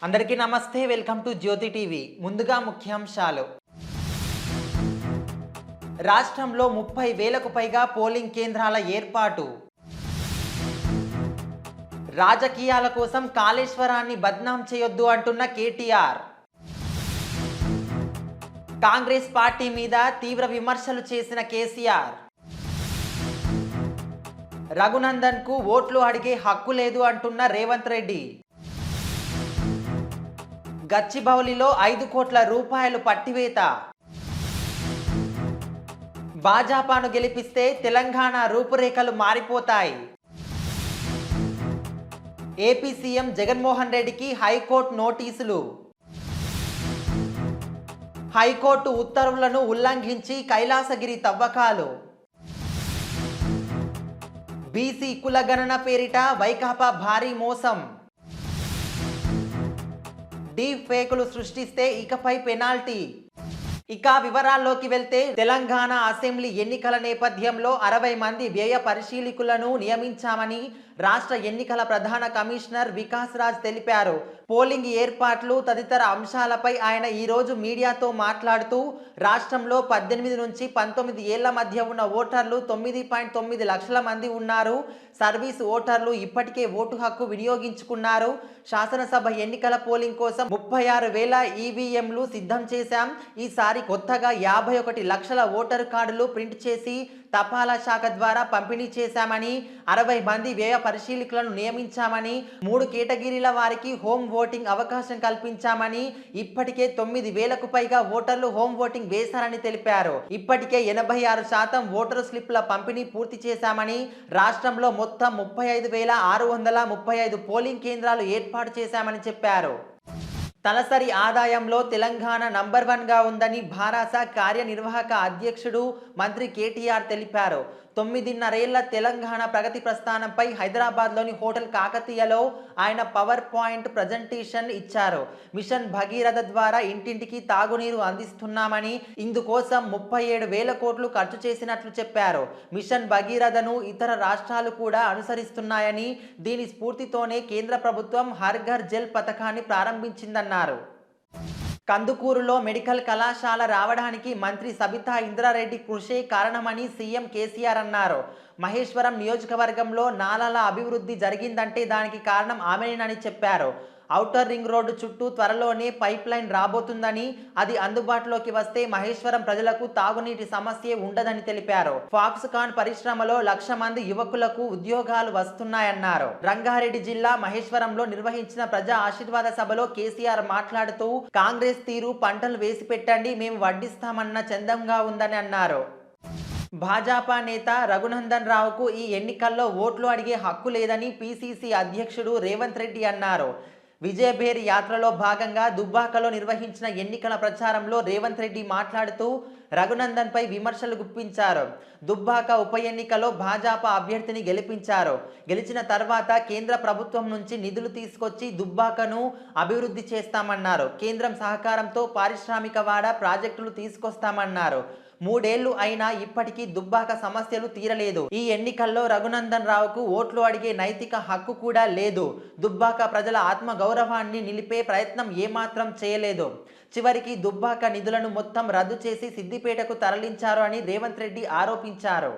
అందరికీ నమస్తే. Welcome to Jyothi TV. ముందుగా ముఖ్యాంశాలు. రాష్ట్రంలో 30,000కు పైగా పోలింగ్ కేంద్రాల ఏర్పాటు. రాజకీయాల కోసం కాళేశ్వరాన్ని బద్నాం చేయొద్దు అంటున్న కేటీఆర్. కాంగ్రెస్ పార్టీ మీద తీవ్ర విమర్శలు చేసిన కేసీఆర్. రఘునందన్కు ఓట్లు అడిగే హక్కు లేదు అంటున్న రేవంత్ రెడ్డి. గచ్చిబౌలిలో 5 కోట్ల రూపాయలు పట్టివేత. భాజపాను గెలిపిస్తే తెలంగాణ రూపురేఖలు మారిపోతాయి. ఏపీ సీఎం జగన్మోహన్ రెడ్డికి హైకోర్టు నోటీసులు. హైకోర్టు ఉత్తర్వులను ఉల్లంఘించి కైలాసగిరి తవ్వకాలు. బీసీ కులగణన పేరిట వైకాపా భారీ మోసం. డీప్ ఫేకులు సృష్టిస్తే ఇకపై పెనాల్టీ. ఇక వివరాల్లోకి వెళ్తే తెలంగాణ అసెంబ్లీ ఎన్నికల నేపథ్యంలో 60 మంది వ్యయ పరిశీలకులను నియమించామని రాష్ట్ర ఎన్నికల ప్రధాన కమిషనర్ వికాస్ రాజ్ తెలిపారు. పోలింగ్ ఏర్పాట్లు తదితర అంశాలపై ఆయన ఈరోజు మీడియాతో మాట్లాడుతూ రాష్ట్రంలో 18 నుంచి 19 ఏళ్ల మధ్య ఉన్న ఓటర్లు 9.9 లక్షల మంది ఉన్నారు. సర్వీస్ ఓటర్లు ఇప్పటికే ఓటు హక్కు వినియోగించుకున్నారు. శాసనసభ ఎన్నికల పోలింగ్ కోసం 36,000 ఈవీఎంలు సిద్ధం చేశాం. ఈసారి కొత్తగా 51 లక్షల ఓటరు కార్డులు ప్రింట్ చేసి తపాలా శాఖ ద్వారా పంపిణీ చేశామని, 60 మంది వ్యయ పరిశీలకులను నియమించామని, 3 కేటగిరీల వారికి హోమ్ ఓటింగ్ అవకాశం కల్పించామని, ఇప్పటికే 9,000కు పైగా ఓటర్లు హోమ్ ఓటింగ్ వేశారని తెలిపారు. ఇప్పటికే 86% ఓటరు స్లిప్ల పంపిణీ పూర్తి చేశామని, రాష్ట్రంలో మొత్తం 35,635 పోలింగ్ కేంద్రాలు ఏర్పాటు చేశామని చెప్పారు. తలసరి ఆదాయంలో తెలంగాణ నంబర్ 1గా ఉందని భారాస కార్యనిర్వాహక అధ్యక్షుడు మంత్రి కేటీఆర్ తెలిపారు. 9.5 ఏళ్ల తెలంగాణ ప్రగతి ప్రస్థానంపై హైదరాబాద్లోని హోటల్ కాకతీయలో ఆయన పవర్ పాయింట్ ప్రజెంటేషన్ ఇచ్చారు. మిషన్ భగీరథ ద్వారా ఇంటింటికి తాగునీరు అందిస్తున్నామని, ఇందుకోసం 37,000 కోట్లు ఖర్చు చేసినట్లు చెప్పారు. మిషన్ భగీరథను ఇతర రాష్ట్రాలు కూడా అనుసరిస్తున్నాయని, దీని స్ఫూర్తితోనే కేంద్ర ప్రభుత్వం హర్ ఘర్ జల్ పథకాన్ని ప్రారంభించిందన్నారు. కందుకూరులో మెడికల్ కళాశాల రావడానికి మంత్రి సబితా ఇంద్రారెడ్డి కృషే కారణమని సీఎం కేసీఆర్ అన్నారు. మహేశ్వరం నియోజకవర్గంలో నాలాల అభివృద్ధి జరిగిందంటే దానికి కారణం ఆమెనేనని చెప్పారు. ఔటర్ రింగ్ రోడ్డు చుట్టూ త్వరలోనే పైప్ లైన్ రాబోతుందని, అది అందుబాటులోకి వస్తే మహేశ్వరం ప్రజలకు తాగునీటి సమస్య ఉండదని తెలిపారు. ఫాక్స్కాన్ పరిశ్రమలో 1,00,000 మంది యువకులకు ఉద్యోగాలు వస్తున్నాయన్నారు. రంగారెడ్డి జిల్లా మహేశ్వరంలో నిర్వహించిన ప్రజా ఆశీర్వాద సభలో కేసీఆర్ మాట్లాడుతూ కాంగ్రెస్ తీరు పంటలు వేసి పెట్టండి మేము వడ్డిస్తామన్న చందంగా ఉందని అన్నారు. భాజపా నేత రఘునందన్ రావుకు ఈ ఎన్నికల్లో ఓట్లు అడిగే హక్కు లేదని పీసీసీ అధ్యక్షుడు రేవంత్ రెడ్డి అన్నారు. విజయభేరి యాత్రలో భాగంగా దుబ్బాకలో నిర్వహించిన ఎన్నికల ప్రచారంలో రేవంత్ రెడ్డి మాట్లాడుతూ రఘునందన్పై విమర్శలు గుప్పించారు. దుబ్బాక ఉప ఎన్నికలో భాజపా అభ్యర్థిని గెలిపించారు. గెలిచిన తర్వాత కేంద్ర ప్రభుత్వం నుంచి నిధులు తీసుకొచ్చి దుబ్బాకను అభివృద్ధి చేస్తామన్నారు. కేంద్రం సహకారంతో పారిశ్రామిక వాడ ప్రాజెక్టులు తీసుకొస్తామన్నారు. 3 ఏళ్లు అయినా ఇప్పటికీ దుబ్బాక సమస్యలు తీరలేదు. ఈ ఎన్నికల్లో రఘునందన్ రావుకు ఓట్లు అడిగే నైతిక హక్కు కూడా లేదు. దుబ్బాక ప్రజల ఆత్మ గౌరవాన్ని నిలిపే ప్రయత్నం ఏమాత్రం చేయలేదు. చివరికి దుబ్బాక నిధులను మొత్తం రద్దు చేసి సిద్దిపేటకు తరలించారు అని రేవంత్ రెడ్డి ఆరోపించారు.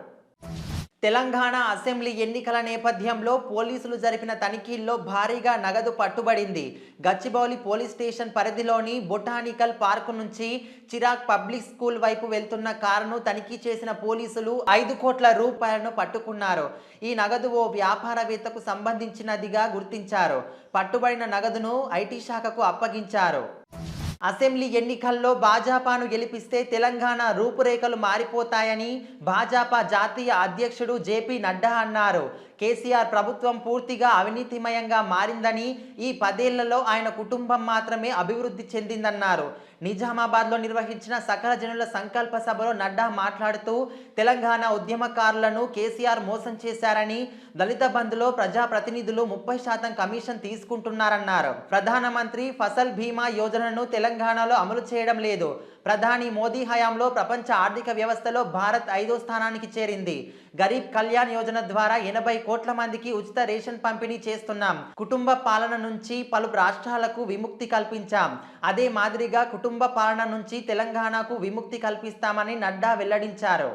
తెలంగాణ అసెంబ్లీ ఎన్నికల నేపథ్యంలో పోలీసులు జరిపిన తనిఖీల్లో భారీగా నగదు పట్టుబడింది. గచ్చిబౌలి పోలీస్ స్టేషన్ పరిధిలోని బొటానికల్ పార్కు నుంచి చిరాగ్ పబ్లిక్ స్కూల్ వైపు వెళ్తున్న కారును తనిఖీ చేసిన పోలీసులు 5 కోట్ల రూపాయలను పట్టుకున్నారు. ఈ నగదు ఓ వ్యాపారవేత్తకు సంబంధించినదిగా గుర్తించారు. పట్టుబడిన నగదును ఐటీ శాఖకు అప్పగించారు. అసెంబ్లీ ఎన్నికల్లో భాజపాను గెలిపిస్తే తెలంగాణ రూపురేఖలు మారిపోతాయని భాజపా జాతీయ అధ్యక్షుడు జేపీ నడ్డా అన్నారు. కేసీఆర్ ప్రభుత్వం పూర్తిగా అవినీతిమయంగా మారిందని, ఈ 10 ఏళ్లలో ఆయన కుటుంబం మాత్రమే అభివృద్ధి చెందిందన్నారు. నిజామాబాద్లో నిర్వహించిన సకల జనుల సంకల్ప సభలో నడ్డా మాట్లాడుతూ తెలంగాణ ఉద్యమకారులను కేసీఆర్ మోసం చేశారని, దళిత బంధులో ప్రజాప్రతినిధులు 30% కమిషన్ తీసుకుంటున్నారన్నారు. ప్రధానమంత్రి ఫసల్ బీమా యోజనను తెలంగాణలో అమలు చేయడం లేదు. ప్రధాని మోదీ హయాంలో ప్రపంచ ఆర్థిక వ్యవస్థలో భారత్ 5వ స్థానానికి చేరింది. గరీబ్ కళ్యాణ్ యోజన ద్వారా 80 కోట్ల మందికి ఉచిత రేషన్ పంపిణీ చేస్తున్నాం. కుటుంబ పాలన నుంచి పలు రాష్ట్రాలకు విముక్తి కల్పించాం. అదే మాదిరిగా కుటుంబ పాలన నుంచి తెలంగాణకు విముక్తి కల్పిస్తామని నడ్డా వెల్లడించారు.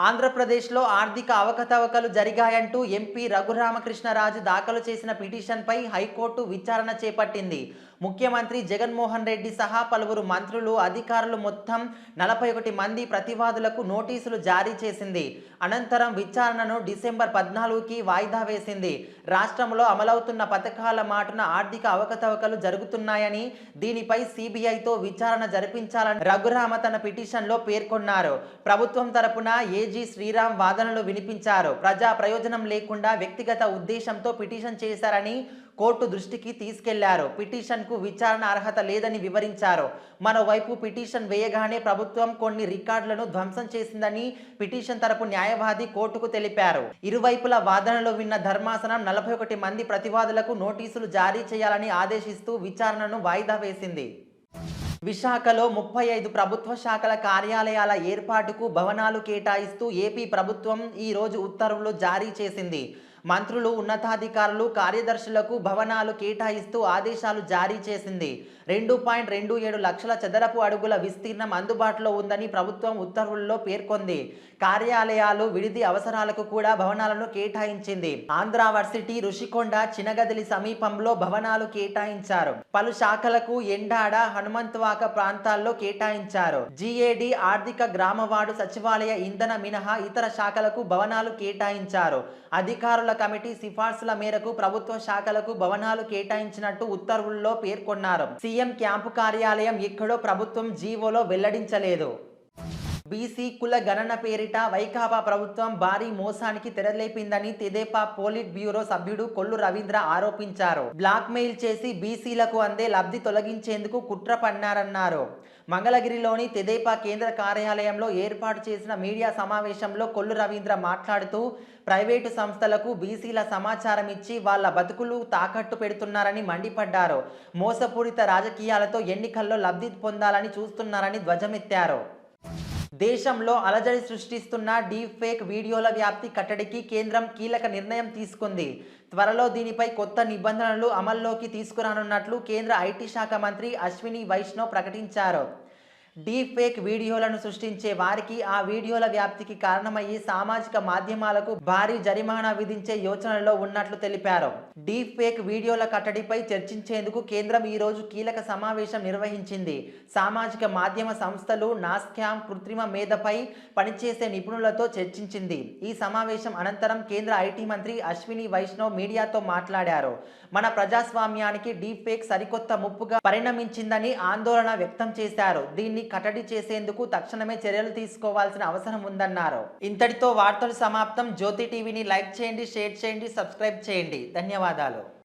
ఆంధ్రప్రదేశ్లో ఆర్థిక అవకతవకలు జరిగాయంటూ ఎంపీ రఘురామకృష్ణరాజు దాఖలు చేసిన పిటిషన్పై హైకోర్టు విచారణ చేపట్టింది. ముఖ్యమంత్రి జగన్మోహన్ రెడ్డి సహా పలువురు మంత్రులు, అధికారులు మొత్తం 41 మంది ప్రతివాదులకు నోటీసులు జారీ చేసింది. అనంతరం విచారణను డిసెంబర్ 14కి వాయిదా వేసింది. రాష్ట్రంలో అమలవుతున్న పథకాల మాటున ఆర్థిక అవకతవకలు జరుగుతున్నాయని, దీనిపై సిబిఐతో విచారణ జరిపించాలని రఘురామ తన పిటిషన్లో పేర్కొన్నారు. ప్రభుత్వం తరపున ఏజీ శ్రీరామ్ వాదనలు వినిపించారు. ప్రజా ప్రయోజనం లేకుండా వ్యక్తిగత ఉద్దేశంతో పిటిషన్ చేశారని కోర్టు దృష్టికి తీసుకెళ్లారు. పిటిషన్కు విచారణ అర్హత లేదని వివరించారు. మరోవైపు పిటిషన్ వేయగానే ప్రభుత్వం కొన్ని రికార్డులను ధ్వంసం చేసిందని పిటిషన్ తరపు న్యాయవాది కోర్టుకు తెలిపారు. ఇరువైపుల వాదనలు విన్న ధర్మాసనం 41 మంది ప్రతివాదులకు నోటీసులు జారీ చేయాలని ఆదేశిస్తూ విచారణను వాయిదా వేసింది. విశాఖలో 35 ప్రభుత్వ శాఖల కార్యాలయాల ఏర్పాటుకు భవనాలు కేటాయిస్తూ ఏపీ ప్రభుత్వం ఈరోజు ఉత్తర్వులు జారీ చేసింది. మంత్రులు, ఉన్నతాధికారులు, కార్యదర్శులకు భవనాలు కేటాయిస్తూ ఆదేశాలు జారీ చేసింది. 2.27 లక్షల చదరపు అడుగుల విస్తీర్ణం అందుబాటులో ఉందని ప్రభుత్వం ఉత్తర్వుల్లో పేర్కొంది. కార్యాలయాలు, విడిది అవసరాలకు కూడా భవనాలను కేటాయించింది. ఆంధ్ర వర్సిటీ రుషికొండ, చినగదిలి సమీపంలో భవనాలు కేటాయించారు. పలు శాఖలకు ఎండాడ, హనుమంతవాక ప్రాంతాల్లో కేటాయించారు. జీఏడి, ఆర్థిక, గ్రామవాడు, సచివాలయ, ఇంధన మినహా ఇతర శాఖలకు భవనాలు కేటాయించారు. అధికారుల కమిటీ సిఫార్సుల మేరకు ప్రభుత్వ శాఖలకు భవనాలు కేటాయించినట్టు ఉత్తర్వుల్లో పేర్కొన్నారు. సీఎం క్యాంపు కార్యాలయం ఎక్కడో ప్రభుత్వం జీవోలో వెల్లడించలేదు. బీసీ కుల గణన పేరిట వైకాపా ప్రభుత్వం భారీ మోసానికి తెరలేపిందని తెదేపా పోలిట్ బ్యూరో సభ్యుడు కొల్లు రవీంద్ర ఆరోపించారు. బ్లాక్మెయిల్ చేసి బీసీలకు అందే లబ్ధి తొలగించేందుకు కుట్ర పన్నారన్నారు. మంగళగిరిలోని తెదేపా కేంద్ర కార్యాలయంలో ఏర్పాటు చేసిన మీడియా సమావేశంలో కొల్లు రవీంద్ర మాట్లాడుతూ ప్రైవేటు సంస్థలకు బీసీల సమాచారం ఇచ్చి వాళ్ళ బతుకులు తాకట్టు పెడుతున్నారని మండిపడ్డారు. మోసపూరిత రాజకీయాలతో ఎన్నికల్లో లబ్ధి పొందాలని చూస్తున్నారని ధ్వజమెత్తారు. దేశంలో అలజడి సృష్టిస్తున్న డీప్ ఫేక్ వీడియోల వ్యాప్తి కట్టడికి కేంద్రం కీలక నిర్ణయం తీసుకుంది. త్వరలో దీనిపై కొత్త నిబంధనలు అమల్లోకి తీసుకురానున్నట్లు కేంద్ర ఐటీ శాఖ మంత్రి అశ్విని వైష్ణవ్ ప్రకటించారు. డీప్ ఫేక్ వీడియోలను సృష్టించే వారికి, ఆ వీడియోల వ్యాప్తికి కారణమయ్యే సామాజిక మాధ్యమాలకు భారీ జరిమానా విధించే యోచనలో ఉన్నట్లు తెలిపారు. డీప్ ఫేక్ వీడియోల కట్టడిపై చర్చించేందుకు కేంద్రం ఈరోజు కీలక సమావేశం నిర్వహించింది. సామాజిక మాధ్యమ సంస్థలు, నాస్కామ్, కృత్రిమ మేధపై పనిచేసే నిపుణులతో చర్చించింది. ఈ సమావేశం అనంతరం కేంద్ర ఐటీ మంత్రి అశ్విని వైష్ణవ్ మీడియాతో మాట్లాడారు. మన ప్రజాస్వామ్యానికి డీప్ ఫేక్ సరికొత్త ముప్పుగా పరిణమించిందని ఆందోళన వ్యక్తం చేశారు. దీన్ని కట్టడి చేసేందుకు తక్షణమే చర్యలు తీసుకోవాల్సిన అవసరం ఉందన్నారు. ఇంతటితో వార్తలు సమాప్తం. జ్యోతి టీవీని లైక్ చేయండి, షేర్ చేయండి, సబ్స్క్రైబ్ చేయండి. ధన్యవాదాలు.